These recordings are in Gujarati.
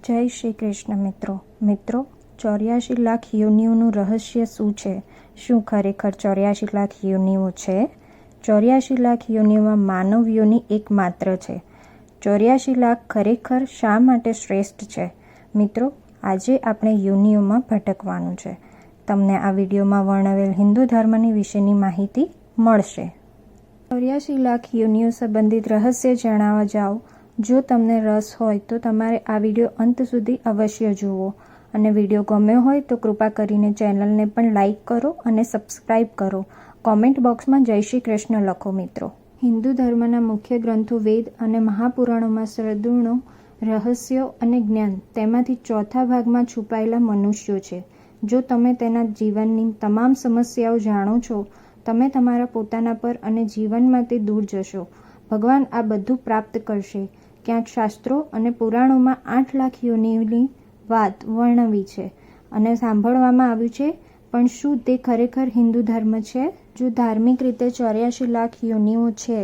જય શ્રી કૃષ્ણ મિત્રો 84 લાખ યોનિઓનું રહસ્ય શું છે? શું ખરેખર 84 લાખ યોનિઓ છે? 84 લાખ યોનિઓમાં માનવ યોનિ એકમાત્ર છે. 84 લાખ ખરેખર શા માટે શ્રેષ્ઠ છે? મિત્રો, આજે આપણે યોનિઓમાં ભટકવાનું છે. તમને આ વિડીયોમાં વર્ણવેલ હિન્દુ ધર્મની વિશેની માહિતી મળશે. 84 લાખ યોનિઓ સંબંધિત રહસ્ય જાણવા જાઓ. જો તમને રસ હોય તો તમારે આ વિડીયો અંત સુધી અવશ્ય જુઓ અને વિડીયો ગમ્યો હોય તો કૃપા કરીને ચેનલને પણ લાઈક કરો અને સબસ્ક્રાઈબ કરો. કોમેન્ટ બોક્સમાં જય શ્રી કૃષ્ણ લખો. મિત્રો, હિન્દુ ધર્મના મુખ્ય ગ્રંથો વેદ અને મહાપુરાણોમાં શ્રદ્ધુનો રહસ્યો અને જ્ઞાન, તેમાંથી ચોથા ભાગમાં છુપાયેલા મનુષ્યો છે. જો તમે તેના જીવનની તમામ સમસ્યાઓ જાણો છો, તમે તમારા પોતાના પર અને જીવનમાંથી દૂર જશો. ભગવાન આ બધું પ્રાપ્ત કરશે. ક્યાંક શાસ્ત્રો અને પુરાણોમાં 8 લાખ યોનિની વાત વર્ણવી છે અને સાંભળવામાં આવ્યું છે, પણ શું તે ખરેખર હિન્દુ ધર્મ છે? જો ધાર્મિક રીતે 84 લાખ યોનિઓ છે,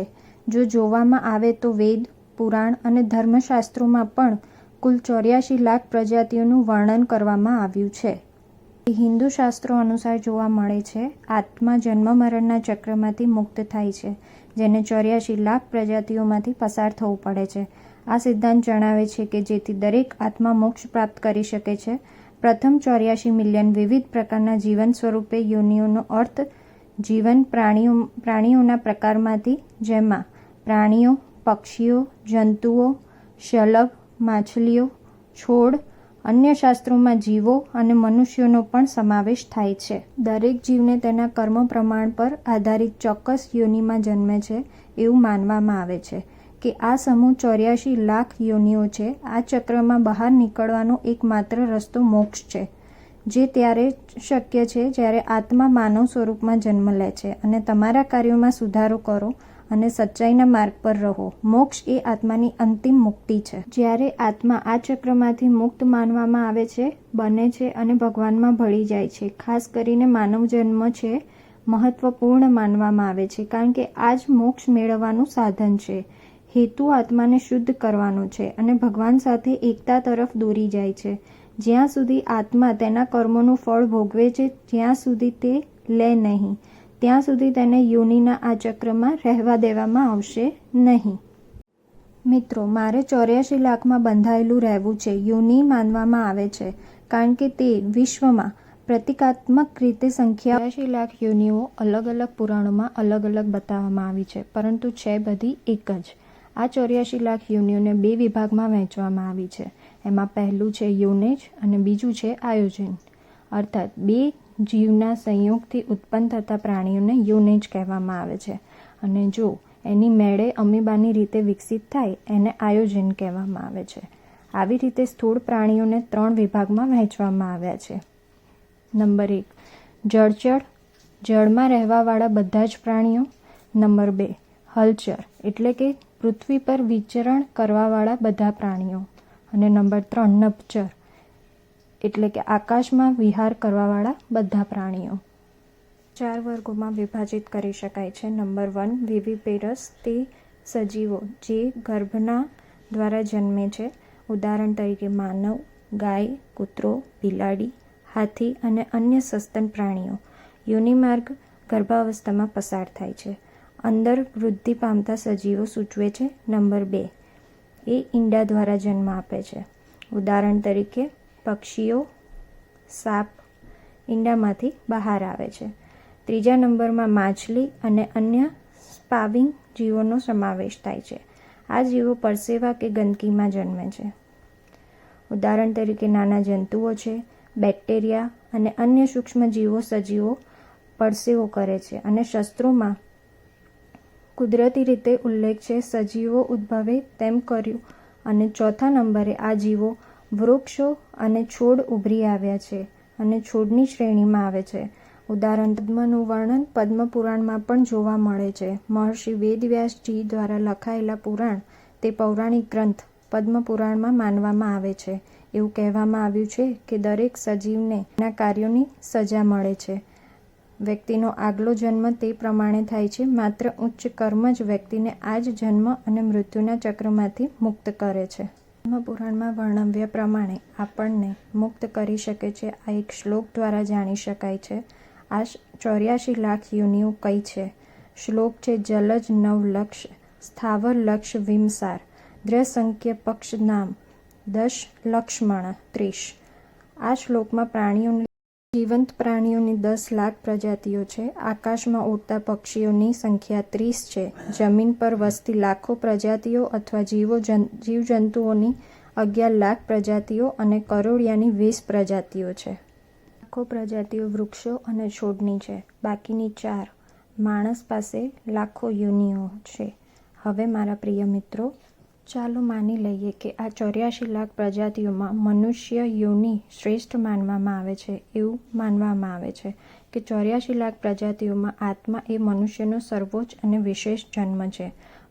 જો જોવામાં આવે તો વેદ, પુરાણ અને ધર્મશાસ્ત્રોમાં પણ કુલ 84 લાખ પ્રજાતિઓનું વર્ણન કરવામાં આવ્યું છે. હિન્દુ શાસ્ત્રો અનુસાર જોવા મળે છે, આત્મા જન્મ મરણના ચક્રમાંથી મુક્ત થાય છે, જેને 84 લાખ પ્રજાતિઓમાંથી પસાર થવું પડે છે. આ સિદ્ધાંત જણાવે છે કે જેથી દરેક આત્મા મોક્ષ પ્રાપ્ત કરી શકે છે. પ્રથમ 84 મિલિયન વિવિધ પ્રકારના જીવન સ્વરૂપે યોનિઓનો અર્થ જીવન પ્રાણીઓના પ્રકારમાંથી, જેમાં પ્રાણીઓ, પક્ષીઓ, જંતુઓ, શલભ, માછલીઓ, છોડ, અન્ય શાસ્ત્રોમાં જીવો અને મનુષ્યોનો પણ સમાવેશ થાય છે. દરેક જીવને તેના કર્મ પ્રમાણ પર આધારિત ચોક્કસ યોનિમાં જન્મે છે એવું માનવામાં આવે છે કે આ સમૂહ 84 લાખ યોનિઓ છે. આ ચક્રમાં બહાર નીકળવાનો એકમાત્ર રસ્તો મોક્ષ છે, જે ત્યારે શક્ય છે જ્યારે આત્મા માનવ સ્વરૂપમાં જન્મ લે છે અને તમારા કાર્યોમાં સુધારો કરો અને સચ્ચાઈના માર્ગ પર રહો. મોક્ષ એ આત્માની અંતિમ મુક્તિ છે. જ્યારે આત્મા આ ચક્રમાંથી મુક્ત માનવામાં આવે છે, બને છે અને ભગવાનમાં ભળી જાય છે. ખાસ કરીને માનવ જન્મ છે મહત્વપૂર્ણ માનવામાં આવે છે, કારણ કે આ જ મોક્ષ મેળવવાનું સાધન છે. હેતુ આત્માને શુદ્ધ કરવાનો છે અને ભગવાન સાથે એકતા તરફ દોરી જાય છે. જ્યાં સુધી આત્મા તેના કર્મોનું ફળ ભોગવે છે, જ્યાં સુધી તે લે નહીં, ત્યાં સુધી તેને યોનિના આ ચક્રમાં રહેવા દેવામાં આવશે નહીં. મિત્રો, મારે 84 લાખમાં બંધાયેલું રહેવું છે યોનિ માનવામાં આવે છે, કારણ કે તે વિશ્વમાં પ્રતિકાત્મક રીતે સંખ્યા 84 લાખ યોનિઓ અલગ અલગ પુરાણોમાં અલગ અલગ બતાવવામાં આવી છે, પરંતુ છે બધી એક જ. આ 84 લાખ યોનિઓને 2 વિભાગમાં વહેંચવામાં આવી છે. એમાં પહેલું છે યોનેજ અને બીજું છે આયોજન, અર્થાત 2 જીવના સંયોગથી ઉત્પન્ન થતા પ્રાણીઓને યોનેજ કહેવામાં આવે છે, અને જો એની મેળે અમીબાની રીતે વિકસિત થાય એને આયોજન કહેવામાં આવે છે. આવી રીતે સ્થૂળ પ્રાણીઓને 3 વિભાગમાં વહેંચવામાં આવ્યા છે. નંબર 1, જળચર, જળમાં રહેવાવાળા બધા જ પ્રાણીઓ. નંબર 2, હલચર, એટલે કે પૃથ્વી પર વિચરણ કરવાવાળા બધા પ્રાણીઓ. અને નંબર 3, નભચર, એટલે કે આકાશમાં વિહાર કરવાવાળા બધા પ્રાણીઓ. 4 વર્ગોમાં વિભાજિત કરી શકાય છે. નંબર 1, વિવિપેરસ, તે સજીવો જે ગર્ભના દ્વારા જન્મે છે. ઉદાહરણ તરીકે માનવ, ગાય, કૂતરો, બિલાડી, હાથી અને અન્ય સસ્તન પ્રાણીઓ. યોનિમાર્ગ ગર્ભાવસ્થામાં પસાર થાય છે. અંદર વૃદ્ધિ પામતા સજીવો સૂચવે છે. નંબર 2, એ ઈંડા દ્વારા જન્મ આપે છે. ઉદાહરણ તરીકે પક્ષીઓ, સાપ ઈંડામાંથી બહાર આવે છે. ત્રીજા નંબરમાં માછલી અને અન્ય સ્પાવિંગ જીવોનો સમાવેશ થાય છે. આ જીવો પરસેવા કે ગંદકીમાં જન્મે છે. ઉદાહરણ તરીકે નાના જંતુઓ છે, બેક્ટેરિયા અને અન્ય સૂક્ષ્મ સજીવો પરસેવો કરે છે. અને શસ્ત્રોમાં કુદરતી રીતે ઉલ્લેખ છે સજીવો ઉદ્ભવે તેમ કર્યું. અને ચોથા નંબરે આ જીવો વૃક્ષો અને છોડ ઉભરી આવ્યા છે અને છોડની શ્રેણીમાં આવે છે. ઉદાહરણ પદ્મનું વર્ણન પદ્મ પુરાણમાં પણ જોવા મળે છે. મહર્ષિ વેદવ્યાસજી દ્વારા લખાયેલા પુરાણ, તે પૌરાણિક ગ્રંથ પદ્મ પુરાણમાં માનવામાં આવે છે. એવું કહેવામાં આવ્યું છે કે દરેક સજીવને એના કાર્યોની સજા મળે છે. વ્યક્તિનો આગલો જન્મ તે પ્રમાણે થાય છે. માત્ર ઉચ્ચ કર્મ જ વ્યક્તિને આ જ જન્મ અને મૃત્યુના ચક્રમાંથી મુક્ત કરે છે. પુરાણમાં વર્ણવ્યા પ્રમાણે આપણને મુક્ત કરી શકે છે આ એક શ્લોક દ્વારા જાણી શકાય છે. આ 84 લાખ યોનિઓ કઈ છે? શ્લોક છે: જલજ નવ લક્ષ સ્થાવર લક્ષ વિમસાર દ્રસંખ્ય પક્ષ નામ 10 લક્ષ્મણ 30. આ શ્લોકમાં જીવંત પ્રાણીઓની 10 લાખ પ્રજાતિઓ છે. આકાશમાં ઉડતા પક્ષીઓની સંખ્યા 30 છે. જમીન પર વસતી લાખો પ્રજાતિઓ અથવા જીવજંતુઓની 11 લાખ પ્રજાતિઓ અને કરોળિયાની 20 પ્રજાતિઓ છે. લાખો પ્રજાતિઓ વૃક્ષો અને છોડની છે. બાકીની 4 માણસ પાસે લાખો યોનિઓ છે. હવે મારા પ્રિય મિત્રો, ચાલો માની લઈએ કે આ 84 લાખ પ્રજાતિઓમાં મનુષ્ય યોનિ શ્રેષ્ઠ માનવામાં આવે છે. એવું માનવામાં આવે છે કે 84 લાખ પ્રજાતિઓમાં આત્મા એ મનુષ્યનો સર્વોચ્ચ અને વિશેષ જન્મ છે.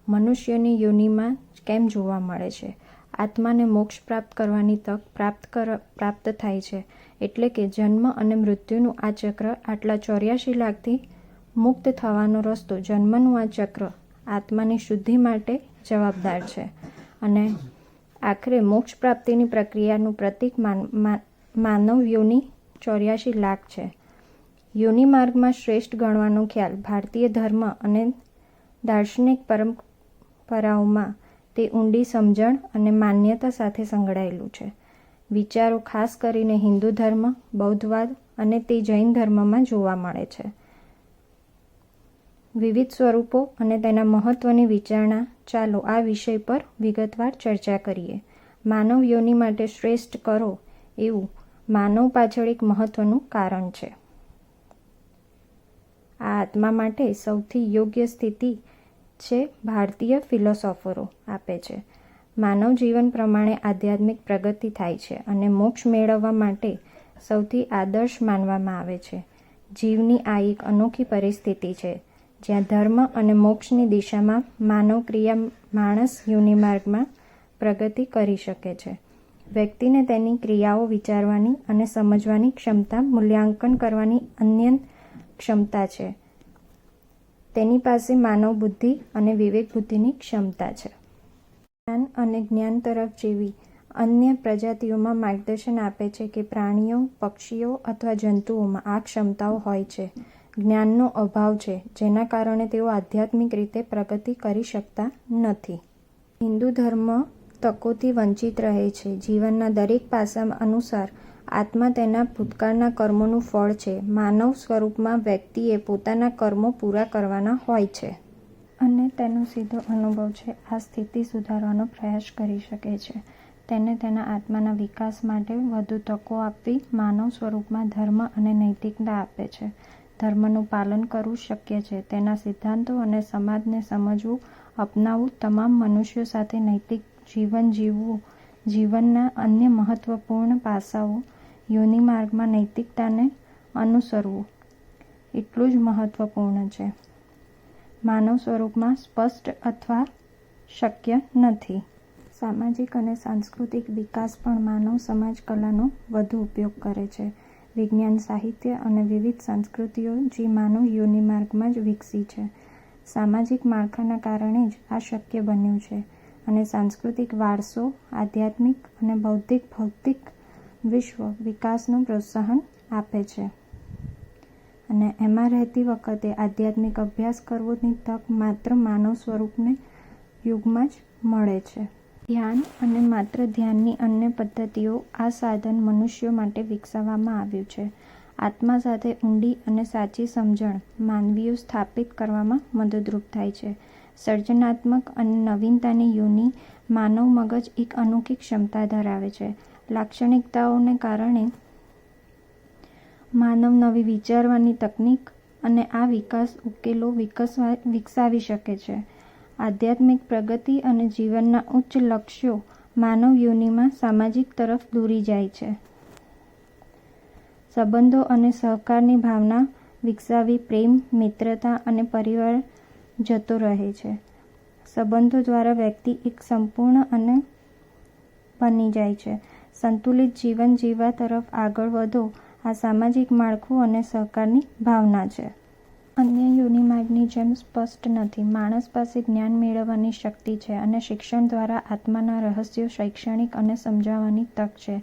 મનુષ્યની યોનિમાં કેમ જોવા મળે છે? આત્માને મોક્ષ પ્રાપ્ત કરવાની તક પ્રાપ્ત થાય છે. એટલે કે જન્મ અને મૃત્યુનું આ ચક્ર, આટલા 84 લાખથી મુક્ત થવાનો રસ્તો, જન્મનું આ ચક્ર આત્માની શુદ્ધિ માટે જવાબદાર છે. અને આખરે મોક્ષ પ્રાપ્તિની પ્રક્રિયાનું પ્રતીક માનવ યોનિ 84 લાખ છે. યોનિ માર્ગમાં શ્રેષ્ઠ ગણવાનો ખ્યાલ ભારતીય ધર્મ અને દાર્શનિક પરંપરાઓમાં તે ઊંડી સમજણ અને માન્યતા સાથે સંકળાયેલું છે. વિચારો ખાસ કરીને હિન્દુ ધર્મ, બૌદ્ધવાદ અને તે જૈન ધર્મમાં જોવા મળે છે. વિવિધ સ્વરૂપો અને તેના મહત્વની વિચારણા. ચાલો આ વિષય પર વિગતવાર ચર્ચા કરીએ. માનવ યોનિ માટે શ્રેષ્ઠ કરો એવું માનવ પાછળ એક મહત્વનું કારણ છે. આ આત્મા માટે સૌથી યોગ્ય સ્થિતિ છે ભારતીય ફિલોસોફરો આપે છે. માનવ જીવન પ્રમાણે આધ્યાત્મિક પ્રગતિ થાય છે અને મોક્ષ મેળવવા માટે સૌથી આદર્શ માનવામાં આવે છે. જીવની આ એક અનોખી પરિસ્થિતિ છે જ્યાં ધર્મ અને મોક્ષની દિશામાં માનવ ક્રિયા માણસ યોનિ માર્ગમાં પ્રગતિ કરી શકે છે. વ્યક્તિને તેની ક્રિયાઓ વિચારવાની અને સમજવાની ક્ષમતા, મૂલ્યાંકન કરવાની અનન્ય ક્ષમતા છે. તેની પાસે માનવ બુદ્ધિ અને વિવેક બુદ્ધિની ક્ષમતા છે. જ્ઞાન અને જ્ઞાન તરફ જેવી અન્ય પ્રજાતિઓમાં માર્ગદર્શન આપે છે કે પ્રાણીઓ, પક્ષીઓ અથવા જંતુઓમાં આ ક્ષમતાઓ હોય છે. જ્ઞાનનો અભાવ છે જેના કારણે તેઓ આધ્યાત્મિક રીતે પ્રગતિ કરી શકતા નથી. હિન્દુ ધર્મ તકોથી વંચિત રહે છે. જીવનના દરેક પાસા અનુસાર આત્મા તેના ભૂતકાળના કર્મોનું ફળ છે. માનવ સ્વરૂપમાં વ્યક્તિએ પોતાના કર્મો પૂરા કરવાના હોય છે અને તેનો સીધો અનુભવ છે. આ સ્થિતિ સુધારવાનો પ્રયાસ કરી શકે છે. તેને તેના આત્માના વિકાસ માટે વધુ તકો આપવી માનવ સ્વરૂપમાં ધર્મ અને નૈતિકતા આપે છે. ધર્મનું પાલન કરવું શક્ય છે. તેના સિદ્ધાંતો અને સમાજને સમજવું, અપનાવવું, તમામ મનુષ્યો સાથે નૈતિક જીવન જીવવું. જીવનના અન્ય મહત્વપૂર્ણ પાસાઓ, યોનિ માર્ગમાં નૈતિકતાને અનુસરવું એટલું જ મહત્વપૂર્ણ છે. માનવ સ્વરૂપમાં સ્પષ્ટ અથવા શક્ય નથી. સામાજિક અને સાંસ્કૃતિક વિકાસ પણ માનવ સમાજ કલાનો વધુ ઉપયોગ કરે છે. વિજ્ઞાન, સાહિત્ય અને વિવિધ સંસ્કૃતિઓ જે માનવ યોનિ માર્ગમાં જ વિકસી છે. સામાજિક માળખાના કારણે જ આ શક્ય બન્યું છે અને સાંસ્કૃતિક વારસો આધ્યાત્મિક અને ભૌતિક વિશ્વ વિકાસનું પ્રોત્સાહન આપે છે. અને એમાં રહેતી વખતે આધ્યાત્મિક અભ્યાસ કરવાની તક માત્ર માનવ સ્વરૂપને યુગમાં જ મળે છે. ધ્યાન અને માત્ર ધ્યાનની અન્ય પદ્ધતિઓ આ સાધન મનુષ્યો માટે વિકસાવવામાં આવ્યું છે. આત્મા સાથે ઊંડી અને સાચી સમજણ માનવીઓ સ્થાપિત કરવામાં મદદરૂપ થાય છે. સર્જનાત્મક અને નવીનતાની યોનિ માનવ મગજ એક અનોખી ક્ષમતા ધરાવે છે. લાક્ષણિકતાઓને કારણે માનવ નવી વિચારવાની તકનીક અને આ ઉકેલો વિકસાવી શકે છે. આધ્યાત્મિક પ્રગતિ અને જીવનના ઉચ્ચ લક્ષ્યો માનવ યોનિમાં સામાજિક તરફ દોરી જાય છે. સંબંધો અને સહકારની ભાવના વિકસાવી પ્રેમ, મિત્રતા અને પરિવાર જતો રહે છે. સંબંધો દ્વારા વ્યક્તિ એક સંપૂર્ણ અને બની જાય છે. સંતુલિત જીવન જીવવા તરફ આગળ વધો આ સામાજિક માળખું અને સહકારની ભાવના છે. અન્ય યોનિ માર્ગની જેમ સ્પષ્ટ નથી. માણસ પાસે જ્ઞાન મેળવવાની શક્તિ છે અને શિક્ષણ દ્વારા આત્માના રહસ્યો શૈક્ષણિક અને સમજાવવાની તક છે.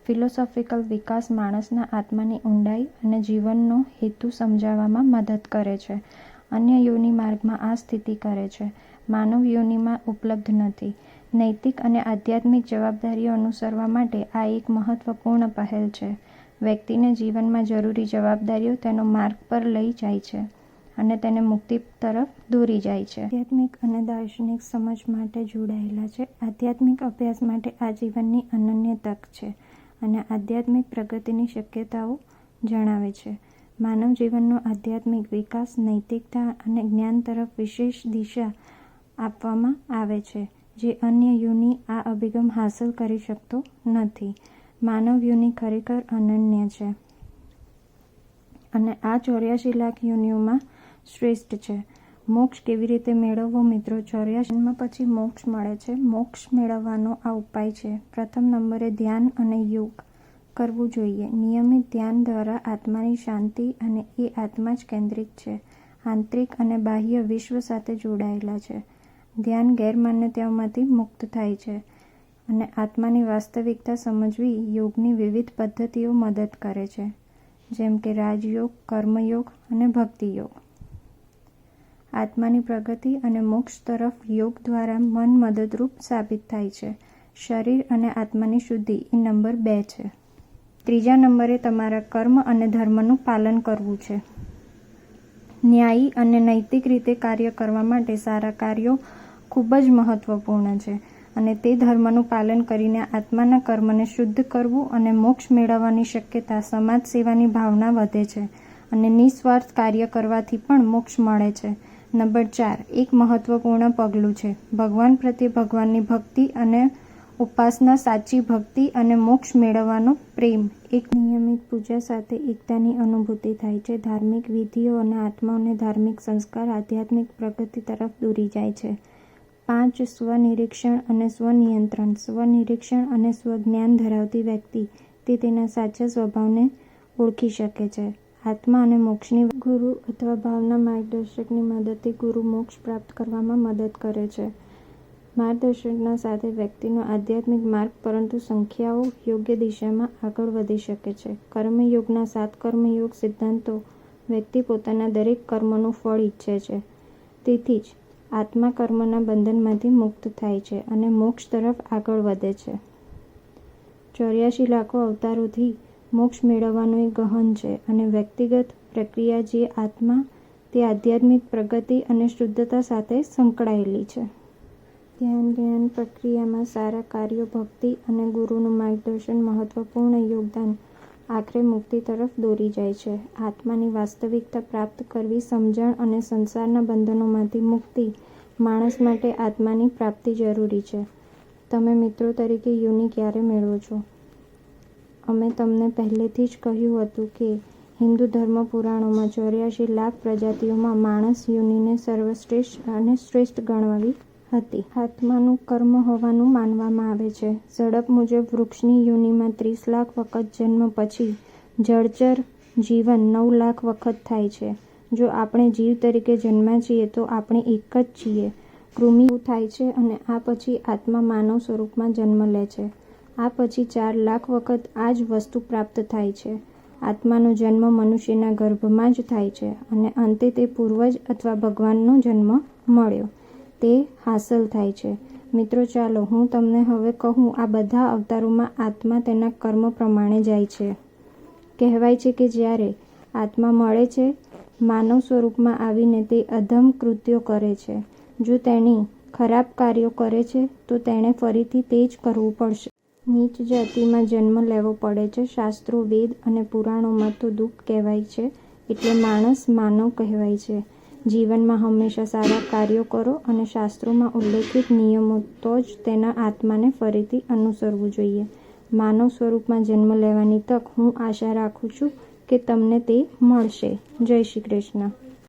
ફિલોસોફિકલ વિકાસ માણસના આત્માની ઊંડાઈ અને જીવનનો હેતુ સમજાવવામાં મદદ કરે છે. અન્ય યોનિ માર્ગમાં આ સ્થિતિ કરે છે. માનવ યોનિમાં ઉપલબ્ધ નથી. નૈતિક અને આધ્યાત્મિક જવાબદારીઓ અનુસરવા માટે આ એક મહત્વપૂર્ણ પહેલ છે. વ્યક્તિને જીવનમાં જરૂરી જવાબદારીઓ તેનો માર્ગ પર લઈ જાય છે અને તેને મુક્તિ તરફ દોરી જાય છે. આધ્યાત્મિક અને દાર્શનિક સમજ માટે જોડાયેલા છે. આધ્યાત્મિક અભ્યાસ માટે આ જીવનની અનન્ય તક છે અને આધ્યાત્મિક પ્રગતિની શક્યતાઓ જણાવે છે. માનવ જીવનનો આધ્યાત્મિક વિકાસ, નૈતિકતા અને જ્ઞાન તરફ વિશેષ દિશા આપવામાં આવે છે, જે અન્ય યોનિ આ અભિગમ હાંસલ કરી શકતો નથી. માનવ યોનિ ખરેખર અનન્ય છે અને આ 84 લાખ યોનિઓમાં શ્રેષ્ઠ છે. મોક્ષ કેવી રીતે મેળવવો? મિત્રો, 84 જન્મ પછી મોક્ષ મળે છે. મોક્ષ મેળવવાનો આ ઉપાય છે. પ્રથમ નંબરે ધ્યાન અને યોગ કરવું જોઈએ. નિયમિત ધ્યાન દ્વારા આત્માની શાંતિ અને એ આત્મા જ કેન્દ્રિત છે, આંતરિક અને બાહ્ય વિશ્વ સાથે જોડાયેલા છે. ધ્યાન ગેરમાન્યતાઓમાંથી મુક્ત થાય છે અને આત્માની વાસ્તવિકતા સમજવી યોગની વિવિધ પદ્ધતિઓ મદદ કરે છે, જેમ કે રાજયોગ, કર્મયોગ અને ભક્તિ યોગ. આત્માની પ્રગતિ અને મોક્ષ તરફ યોગ દ્વારા મન મદદરૂપ સાબિત થાય છે. શરીર અને આત્માની શુદ્ધિ એ નંબર 2 છે. ત્રીજા નંબરે તમારા કર્મ અને ધર્મનું પાલન કરવું છે. ન્યાયી અને નૈતિક રીતે કાર્ય કરવા માટે સારા કાર્યો ખૂબ જ મહત્વપૂર્ણ છે અને તે ધર્મનું પાલન કરીને આત્માના કર્મને શુદ્ધ કરવું અને મોક્ષ મેળવવાની શક્યતા, સમાજ સેવાની ભાવના વધે છે અને નિસ્વાર્થ કાર્ય કરવાથી પણ મોક્ષ મળે છે. નંબર 4 એક મહત્વપૂર્ણ પગલું છે. ભગવાન પ્રત્યે ભગવાનની ભક્તિ અને ઉપાસના, સાચી ભક્તિ અને મોક્ષ મેળવવાનો પ્રેમ. એક નિયમિત પૂજા સાથે એકતાની અનુભૂતિ થાય છે. ધાર્મિક વિધિઓ અને આત્માઓને ધાર્મિક સંસ્કાર આધ્યાત્મિક પ્રગતિ તરફ દોરી જાય છે. 5 સ્વનિરીક્ષણ અને સ્વનિયંત્રણ. સ્વનિરીક્ષણ અને સ્વજ્ઞાન ધરાવતી વ્યક્તિ તે તેના સાચા સ્વભાવને ઓળખી શકે છે. આત્મા અને મોક્ષની ગુરુ અથવા ભાવના માર્ગદર્શકની મદદથી ગુરુ મોક્ષ પ્રાપ્ત કરવામાં મદદ કરે છે. માર્ગદર્શનના સાથે વ્યક્તિનો આધ્યાત્મિક માર્ગ પરંતુ સંખ્યાઓ યોગ્ય દિશામાં આગળ વધી શકે છે. કર્મયોગના 7 કર્મયોગ સિદ્ધાંતો વ્યક્તિ પોતાના દરેક કર્મનું ફળ ઈચ્છે છે. તેથી જ આત્મા કર્મના બંધનમાંથી મુક્ત થાય છે અને મોક્ષ તરફ આગળ વધે છે. 84 લાખો અવતારોથી મોક્ષ મેળવવાનું એ ગહન છે અને વ્યક્તિગત પ્રક્રિયા જે આત્મા તે આધ્યાત્મિક પ્રગતિ અને શુદ્ધતા સાથે સંકળાયેલી છે. ધ્યાન જ્ઞાન પ્રક્રિયામાં સારા કાર્યો, ભક્તિ અને ગુરુનું માર્ગદર્શન મહત્વપૂર્ણ યોગદાન આખરે મુક્તિ તરફ દોરી જાય છે. આત્માની વાસ્તવિકતા પ્રાપ્ત કરવી, સમજણ અને સંસારના બંધનોમાંથી મુક્તિ માણસ માટે આત્માની પ્રાપ્તિ જરૂરી છે. તમે મિત્રો તરીકે યોનિ ક્યારે મેળવો છો? અમે તમને પહેલેથી જ કહ્યું હતું કે હિન્દુ ધર્મ પુરાણોમાં 84 લાખ પ્રજાતિઓમાં માણસ યોનિને સર્વશ્રેષ્ઠ અને શ્રેષ્ઠ ગણવાવી હતી. આત્માનું કર્મ હોવાનું માનવામાં આવે છે. ઝડપ મુજબ વૃક્ષની યોનિમાં 30 લાખ વખત જન્મ પછી જળચર જીવન 9 લાખ વખત થાય છે. જો આપણે જીવ તરીકે જન્મ્યા છીએ તો આપણે એક જ છીએ. કૃમિ થાય છે અને આ પછી આત્મા માનવ સ્વરૂપમાં જન્મ લે છે. આ પછી 4 લાખ વખત આ જ વસ્તુ પ્રાપ્ત થાય છે. આત્માનો જન્મ મનુષ્યના ગર્ભમાં જ થાય છે અને અંતે તે પૂર્વજ અથવા ભગવાનનો જન્મ મળ્યો તે હાંસલ થાય છે. મિત્રો, ચાલો હું તમને હવે કહું, આ બધા અવતારોમાં આત્મા તેના કર્મ પ્રમાણે જાય છે. કહેવાય છે કે જ્યારે આત્મા મળે છે, માનવ સ્વરૂપમાં આવીને તે અધમ કૃત્યો કરે છે. જો તેણી ખરાબ કાર્યો કરે છે તો તેણે ફરીથી તે જ કરવું પડશે. નીચ જાતિમાં જન્મ લેવો પડે છે. શાસ્ત્રો, વેદ અને પુરાણોમાં તો દુઃખ કહેવાય છે એટલે માણસ માનવ કહેવાય છે. જીવનમાં હંમેશા સારા કાર્યો કરો અને શાસ્ત્રોમાં ઉલ્લેખિત નિયમો તો જ તેના આત્માને ફરીથી અનુસરવું જોઈએ. માનવ સ્વરૂપમાં જન્મ લેવાની તક હું આશા રાખું છું કે તમને તે મળશે. જય શ્રી કૃષ્ણ.